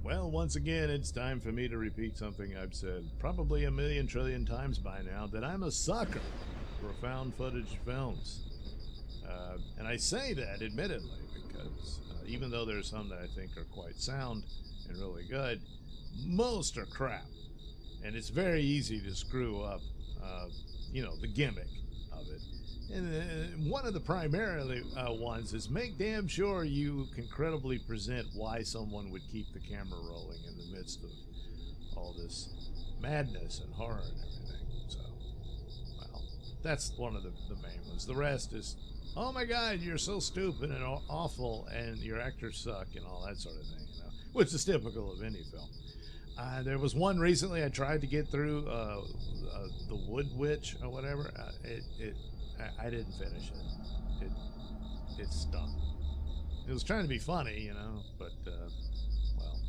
Well, once again, it's time for me to repeat something I've said probably a million trillion times by now, that I'm a sucker for found footage films. And I say that admittedly because even though there's some that I think are quite sound and really good, most are crap. And it's very easy to screw up, the gimmick of it. And one of the primarily ones is make damn sure you can credibly present why someone would keep the camera rolling in the midst of all this madness and horror and everything. So, well, that's one of the main ones. The rest is, oh my God, you're so stupid and awful, and your actors suck and all that sort of thing, which is typical of any film. There was one recently I tried to get through, the Wood Witch or whatever. I didn't finish it. It stunk. It was trying to be funny, but well,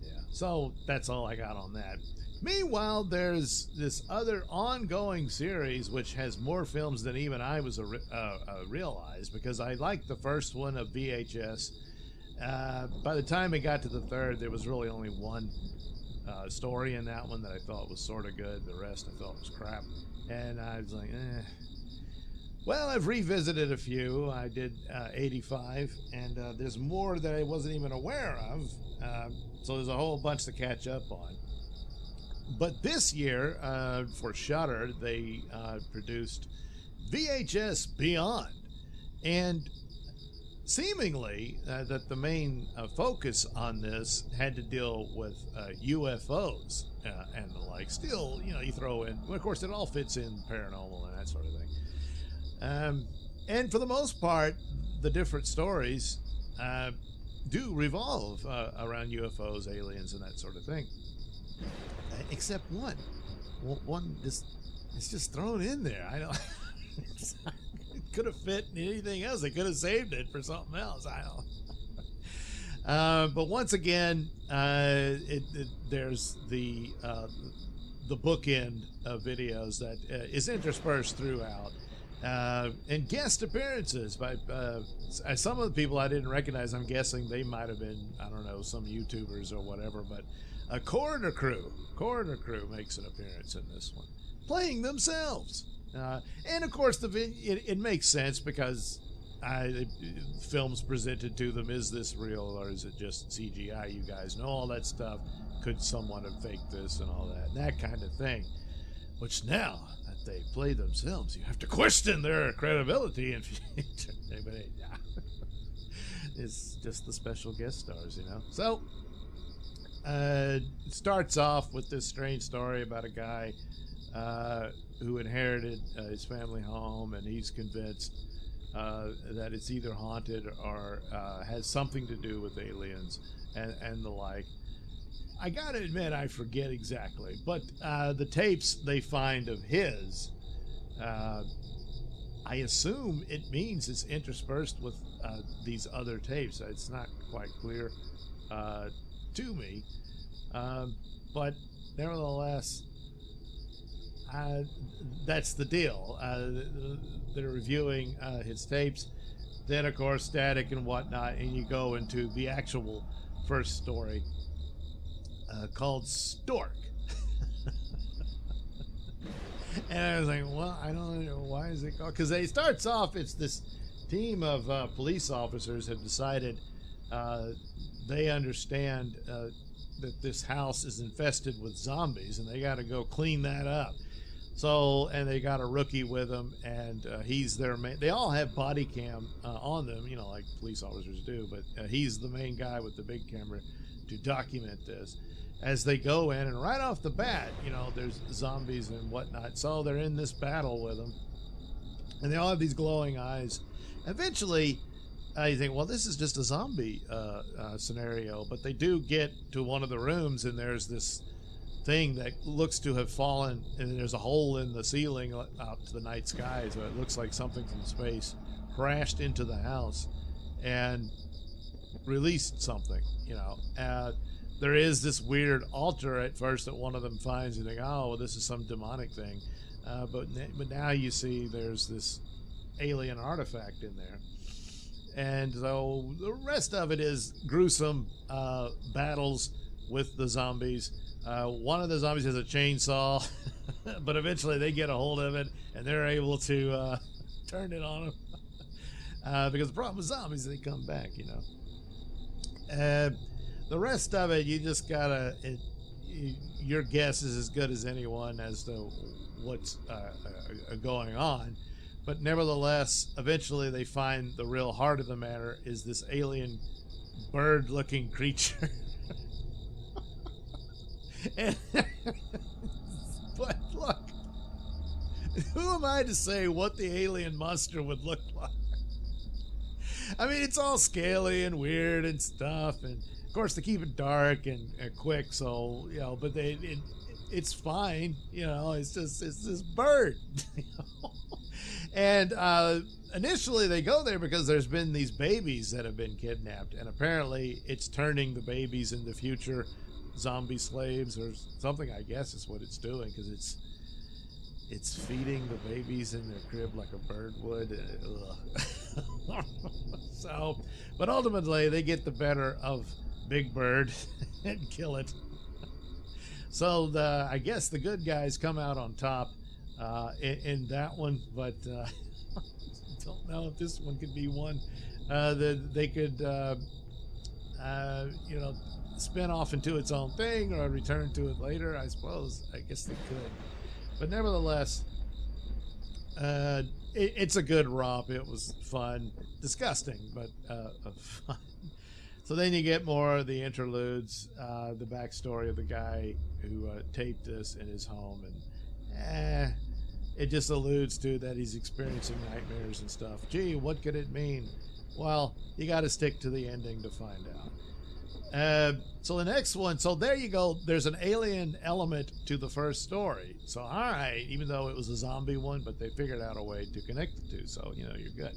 yeah. So that's all I got on that. Meanwhile, there's this other ongoing series which has more films than even I was realized, because I liked the first one of VHS. By the time it got to the third, there was really only one story in that one that I thought was sort of good. The rest I thought was crap. And I was like, Well, I've revisited a few. I did 85, and there's more that I wasn't even aware of. So there's a whole bunch to catch up on. But this year, for Shudder, they produced VHS Beyond. And seemingly that the main focus on this had to deal with UFOs and the like. Still, you throw in, well, of course, it all fits in paranormal and that sort of thing. And for the most part, the different stories do revolve around UFOs, aliens, and that sort of thing. Except one. One it's just thrown in there. I don't. It could have fit in anything else. They could have saved it for something else. I don't. But once again, there's the bookend of videos that is interspersed throughout, and guest appearances by some of the people I didn't recognize. I'm guessing they might have been, I don't know, some YouTubers or whatever. But a Coroner Crew makes an appearance in this one, playing themselves. And of course, it makes sense because films presented to them, is this real or is it just CGI? You guys know all that stuff. Could someone have faked this and all that kind of thing? Which now that they play themselves, you have to question their credibility in future. It's just the special guest stars, So it starts off with this strange story about a guy who inherited his family home, and he's convinced that it's either haunted or has something to do with aliens and the like. I gotta admit, I forget exactly, but the tapes they find of his, I assume it means it's interspersed with these other tapes. It's not quite clear to me, but nevertheless, that's the deal. They're reviewing his tapes, then of course static and whatnot, and you go into the actual first story called Stork. And I was like, well, I don't know, why is it called? Because it starts off, it's this team of police officers have decided they understand that this house is infested with zombies, and they got to go clean that up. So, and they got a rookie with them, and he's their main. They all have body cam on them, like police officers do, but he's the main guy with the big camera to document this as they go in. And right off the bat, there's zombies and whatnot. So they're in this battle with them, and they all have these glowing eyes. Eventually, you think, well, this is just a zombie scenario, but they do get to one of the rooms, and there's this thing that looks to have fallen, and there's a hole in the ceiling out to the night sky, so it looks like something from space crashed into the house and released something. There is this weird altar at first that one of them finds, and you think, oh, well, this is some demonic thing, but now you see there's this alien artifact in there. And so the rest of it is gruesome battles with the zombies. One of the zombies has a chainsaw, but eventually they get a hold of it and they're able to turn it on them. Because the problem with zombies, they come back, you know. The rest of it, you just gotta, your guess is as good as anyone as to what's going on. But nevertheless, eventually they find the real heart of the matter is this alien bird-looking creature. But look, who am I to say what the alien monster would look like? I mean, it's all scaly and weird and stuff, and of course they keep it dark and quick, so, you know, but it's fine, you know, it's this bird. You know? And initially they go there because there's been these babies that have been kidnapped, and apparently it's turning the babies into future zombie slaves or something, I guess is what it's doing, because it's feeding the babies in their crib like a bird would. So, but ultimately they get the better of Big Bird and kill it. So I guess the good guys come out on top in that one, but don't know if this one could be one that they could you know, spin off into its own thing or return to it later. I suppose, I guess they could, but nevertheless, it's a good romp. It was fun, disgusting, but fun. So then you get more of the interludes, the backstory of the guy who taped this in his home, and it just alludes to that he's experiencing nightmares and stuff. Gee, what could it mean? Well, you got to stick to the ending to find out. So the next one, so there you go. There's an alien element to the first story. So all right, even though it was a zombie one, but they figured out a way to connect the two. So, you know, you're good.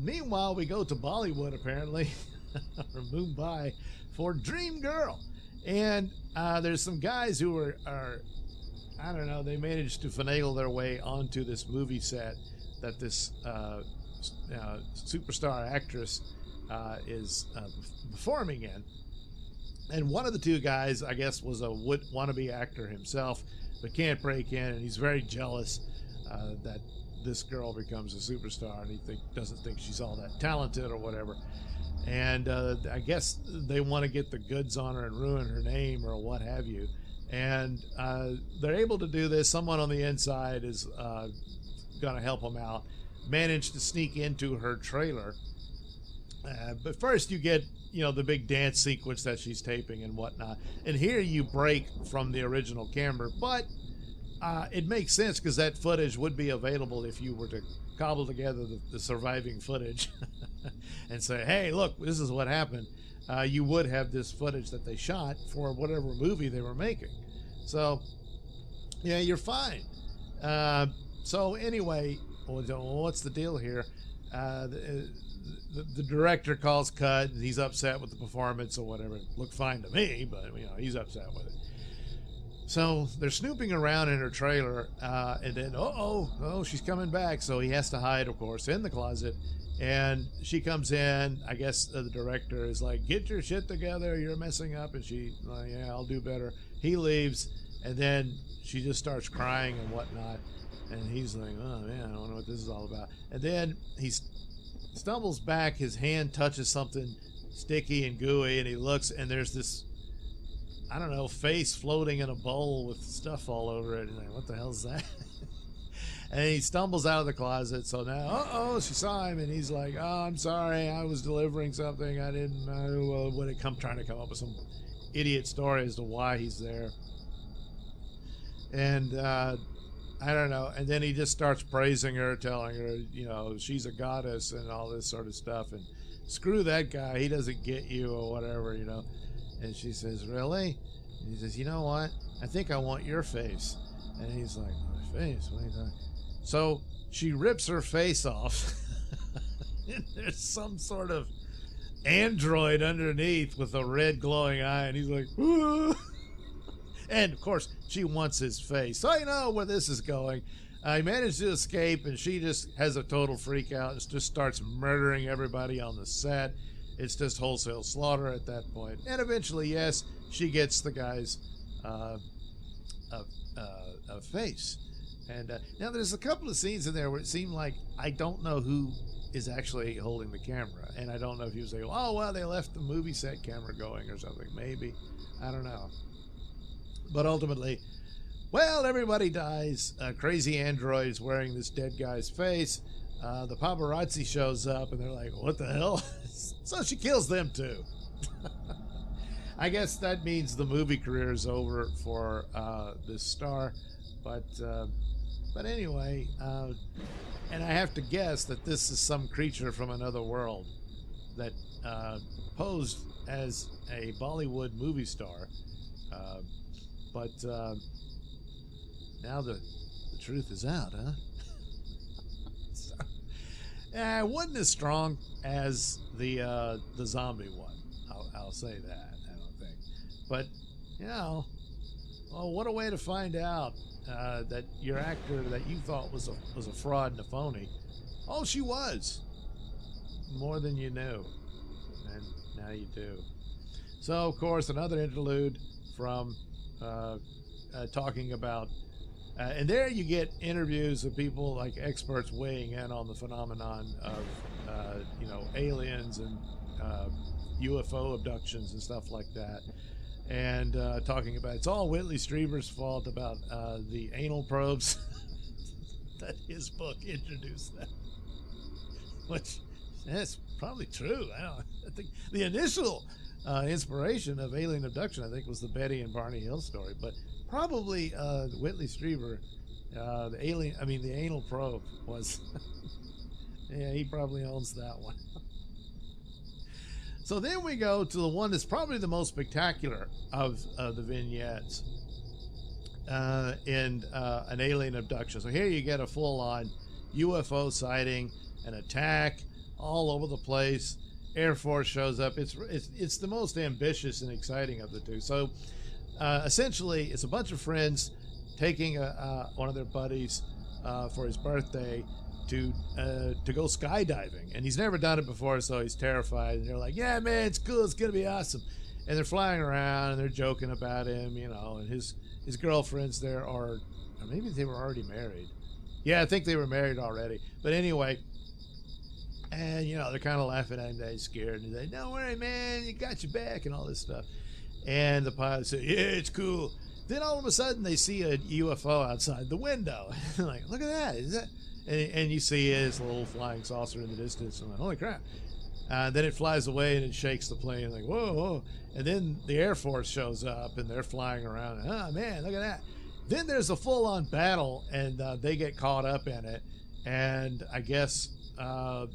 Meanwhile, we go to Bollywood, apparently, or Mumbai, for Dream Girl. And there's some guys who are, I don't know, they managed to finagle their way onto this movie set that this superstar actress is performing in. And one of the two guys, I guess, was a wannabe actor himself, but can't break in, and he's very jealous that this girl becomes a superstar, and he doesn't think she's all that talented or whatever. And I guess they want to get the goods on her and ruin her name or what have you. And they're able to do this. Someone on the inside is going to help them out. Managed to sneak into her trailer. But first you get, you know, the big dance sequence that she's taping and whatnot. And here you break from the original camera. But it makes sense because that footage would be available if you were to cobble together the surviving footage and say, hey, look, this is what happened. You would have this footage that they shot for whatever movie they were making. So, yeah, you're fine. So anyway, what's the deal here? The director calls cut, and he's upset with the performance or whatever. It looked fine to me, but, you know, he's upset with it. So they're snooping around in her trailer, and then, she's coming back. So he has to hide, of course, in the closet. And she comes in. I guess the director is like, get your shit together. You're messing up. And she, like, yeah, I'll do better. He leaves, and then she just starts crying and whatnot. And he's like, oh, man, I don't know what this is all about. And then he stumbles back. His hand touches something sticky and gooey, and he looks, and there's this, I don't know, face floating in a bowl with stuff all over it. And like, what the hell is that? And he stumbles out of the closet. So now, she saw him, and he's like, oh, I'm sorry, I was delivering something. I didn't know. Trying to come up with some idiot story as to why he's there. And I don't know. And then he just starts praising her, telling her, you know, she's a goddess and all this sort of stuff. And screw that guy. He doesn't get you or whatever, you know. And she says, really? And he says, you know what? I think I want your face. And he's like, my face? What are you talking? So she rips her face off. And there's some sort of android underneath with a red glowing eye. And he's like, ooh. And of course, she wants his face. So you know where this is going. He managed to escape, and she just has a total freak out and just starts murdering everybody on the set. It's just wholesale slaughter at that point. And eventually, yes, she gets the guy's face. And now there's a couple of scenes in there where it seemed like I don't know who is actually holding the camera. And I don't know if he was like, oh, well, they left the movie set camera going or something. Maybe. I don't know. But ultimately, well, everybody dies. Crazy android's wearing this dead guy's face. The paparazzi shows up, and they're like, what the hell? So she kills them, too. I guess that means the movie career is over for this star. But anyway, and I have to guess that this is some creature from another world that posed as a Bollywood movie star. But now the truth is out, huh? So, it wasn't as strong as the zombie one. I'll say that. I don't think. But you know, well, what a way to find out that your actor that you thought was a fraud and a phony. Oh, she was. More than you knew, and now you do. So, of course, another interlude from talking about, and there you get interviews of people like experts weighing in on the phenomenon of, aliens and UFO abductions and stuff like that. And talking about it's all Whitley Strieber's fault about the anal probes that his book introduced them, which that's probably true. I think the initial inspiration of alien abduction, I think, was the Betty and Barney Hill story, but probably Whitley Strieber, the anal probe was. Yeah, he probably owns that one. So then we go to the one that's probably the most spectacular of the vignettes in an alien abduction. So here you get a full-on UFO sighting, an attack all over the place. Air Force shows up. It's the most ambitious and exciting of the two. So essentially, it's a bunch of friends taking one of their buddies for his birthday to go skydiving, and he's never done it before, so he's terrified. And they're like, "Yeah, man, it's cool. It's gonna be awesome." And they're flying around and they're joking about him, and his girlfriends there or maybe they were already married. Yeah, I think they were married already. But anyway, and they're kind of laughing at him. They're scared, and they say, "Don't worry, man, you got your back," and all this stuff. And the pilot said, "Yeah, it's cool." Then all of a sudden they see a UFO outside the window. They're like, "Look at that! Is that?" And you see his little flying saucer in the distance. I'm like, holy crap. Then it flies away and it shakes the plane. Like, whoa, whoa. And then the Air Force shows up and they're flying around. Oh, man, look at that. Then there's a full-on battle and they get caught up in it. And I guess the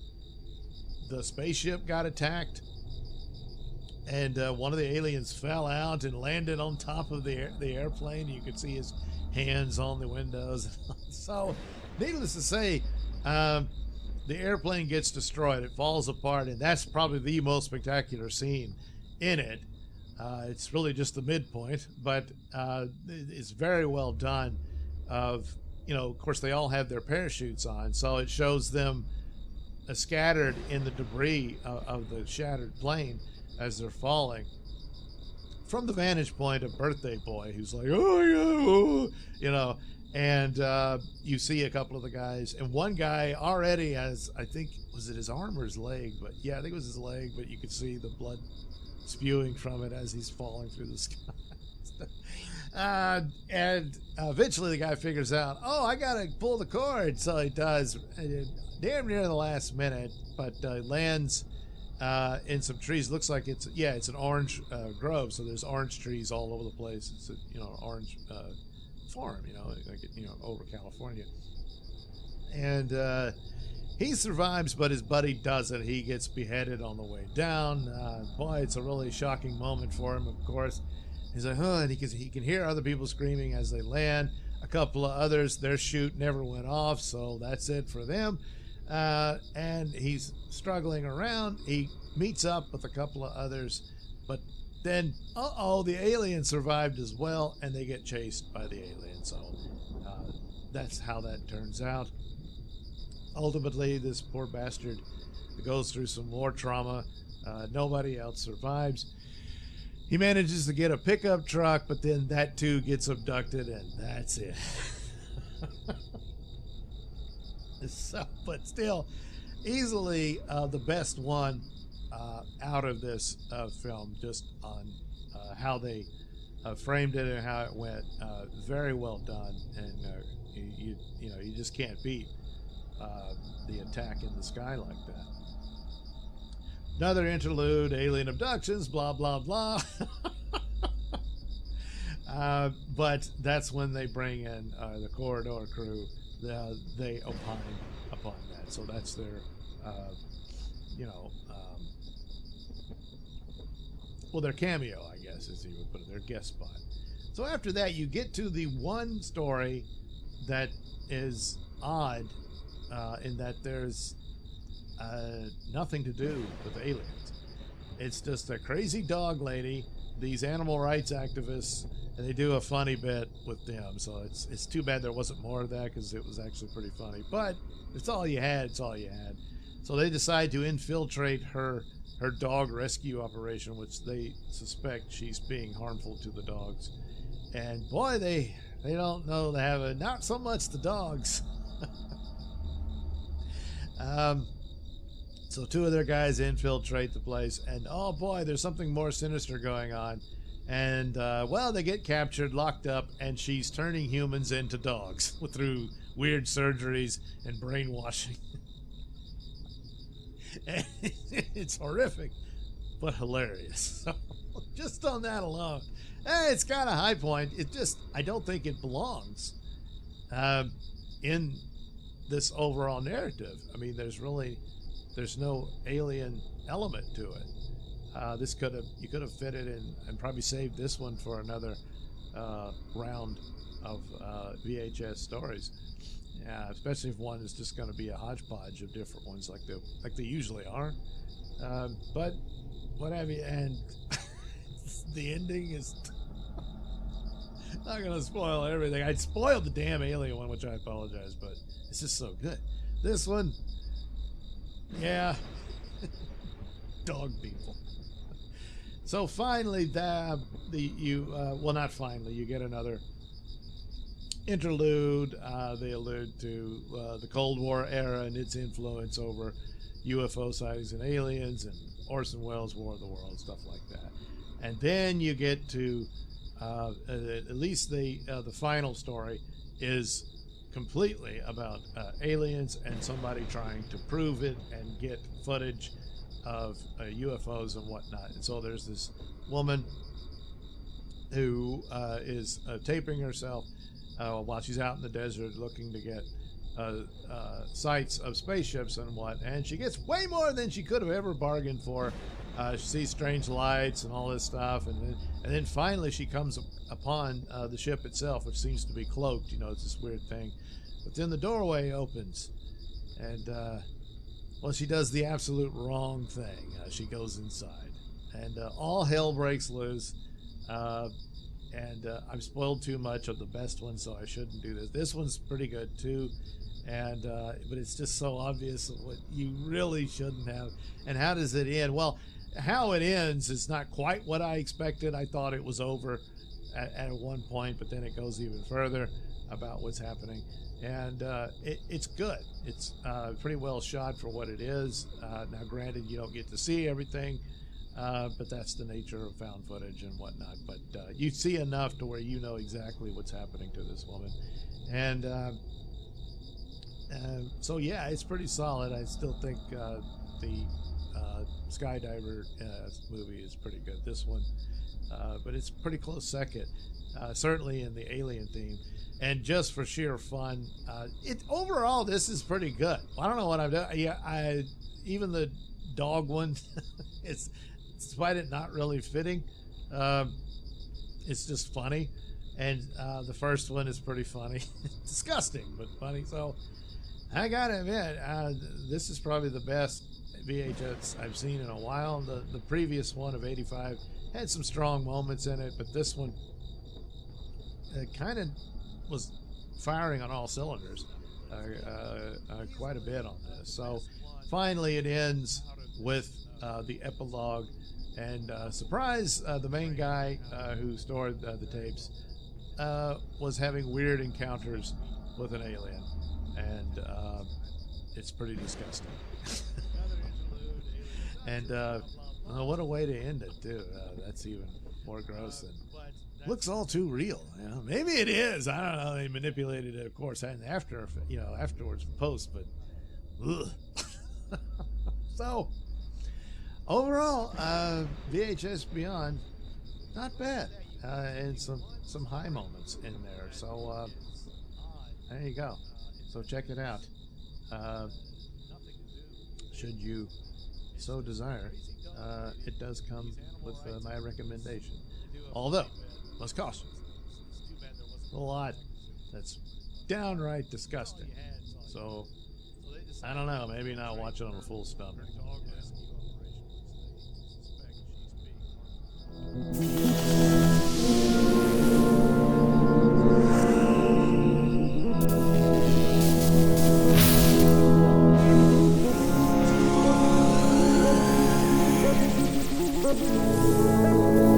spaceship got attacked. And one of the aliens fell out and landed on top of the airplane. You could see his hands on the windows. So, needless to say, the airplane gets destroyed. It falls apart, and that's probably the most spectacular scene in it. It's really just the midpoint, but it's very well done. Of course, they all have their parachutes on, so it shows them scattered in the debris of the shattered plane as they're falling. From the vantage point of Birthday Boy, who's like, oh yeah, and you see a couple of the guys, and one guy already has, I think, was it his arm or his leg? But yeah, I think it was his leg, but you could see the blood spewing from it as he's falling through the sky. And eventually the guy figures out, oh, I gotta pull the cord. So he does, damn near the last minute, but lands in some trees. Looks like it's an orange grove, so there's orange trees all over the place. It's a orange farm, over California. And he survives, but his buddy doesn't. He gets beheaded on the way down. Boy, it's a really shocking moment for him, of course. He's like, oh, and he can hear other people screaming as they land. A couple of others, their chute never went off, so that's it for them. And he's struggling around. He meets up with a couple of others, but then, the alien survived as well, and they get chased by the alien. So that's how that turns out. Ultimately, this poor bastard goes through some more trauma. Nobody else survives. He manages to get a pickup truck, but then that too gets abducted, and that's it. So, but still, easily the best one out of this film, just on how they framed it and how it went. Very well done, and you know, you just can't beat the attack in the sky like that. Another interlude, alien abductions, blah, blah, blah. But that's when they bring in the corridor crew. They opine upon that. So that's their, well, their cameo, I guess, as you would put it, their guest spot. So after that, you get to the one story that is odd in that there's nothing to do with aliens. It's just a crazy dog lady, these animal rights activists, and they do a funny bit with them. So it's too bad there wasn't more of that, because it was actually pretty funny. But it's all you had. It's all you had. So they decide to infiltrate her dog rescue operation, which they suspect she's being harmful to the dogs. And boy, they don't know they have it. Not so much the dogs. So two of their guys infiltrate the place, and oh boy, there's something more sinister going on. And well, they get captured, locked up, and she's turning humans into dogs through weird surgeries and brainwashing. And it's horrific, but hilarious. So just on that alone, it's got a high point. It just, I don't think it belongs in this overall narrative. I mean, there's no alien element to it. You could have fit it in and probably saved this one for another round of VHS stories. Yeah, especially if one is just going to be a hodgepodge of different ones like they usually are. But what have you? And the ending is not going to spoil everything. I spoiled the damn alien one, which I apologize, but it's just so good. This one, yeah, dog people. So finally, well, not finally, you get another interlude. They allude to the Cold War era and its influence over UFO sightings and aliens, and Orson Welles' War of the Worlds, stuff like that. And then you get to at least the final story is completely about aliens and somebody trying to prove it and get footage of UFOs and whatnot. And so there's this woman who is taping herself while she's out in the desert looking to get sights of spaceships and what, and she gets way more than she could have ever bargained for. She sees strange lights and all this stuff, and then finally she comes upon the ship itself, which seems to be cloaked. You know, it's this weird thing. But then the doorway opens, and well, she does the absolute wrong thing. She goes inside, and all hell breaks loose. And I've spoiled too much of the best one, so I shouldn't do this. This one's pretty good too, and but it's just so obvious what you really shouldn't have. And how does it end? Well, how it ends is not quite what I expected. I thought it was over at one point, but then it goes even further about what's happening. And it's good. It's pretty well shot for what it is. Now, granted, you don't get to see everything, but that's the nature of found footage and whatnot. But you see enough to where you know exactly what's happening to this woman. And so, yeah, it's pretty solid. I still think the Skydiver movie is pretty good. This one, but it's pretty close second, certainly in the alien theme. And just for sheer fun, overall, this is pretty good. I don't know what I've done. Yeah, even the dog one, it's despite it not really fitting, it's just funny. And the first one is pretty funny. Disgusting, but funny. So I gotta admit, this is probably the best VHS I've seen in a while. The previous one of '85 had some strong moments in it, but this one kind of was firing on all cylinders quite a bit on this. So finally it ends with the epilogue, and surprise, the main guy who stored the tapes was having weird encounters with an alien, and it's pretty disgusting. And what a way to end it too. That's even more gross than looks all too real. You know, maybe it is. I don't know. They manipulated it, of course, and afterwards, post. But ugh. So overall, VHS Beyond, not bad, and some high moments in there. So there you go. So check it out. Should you so desire, it does come with my recommendation. Although, must caution, a lot that's downright disgusting. So, I don't know, maybe not watch it on a full stomach. Yeah.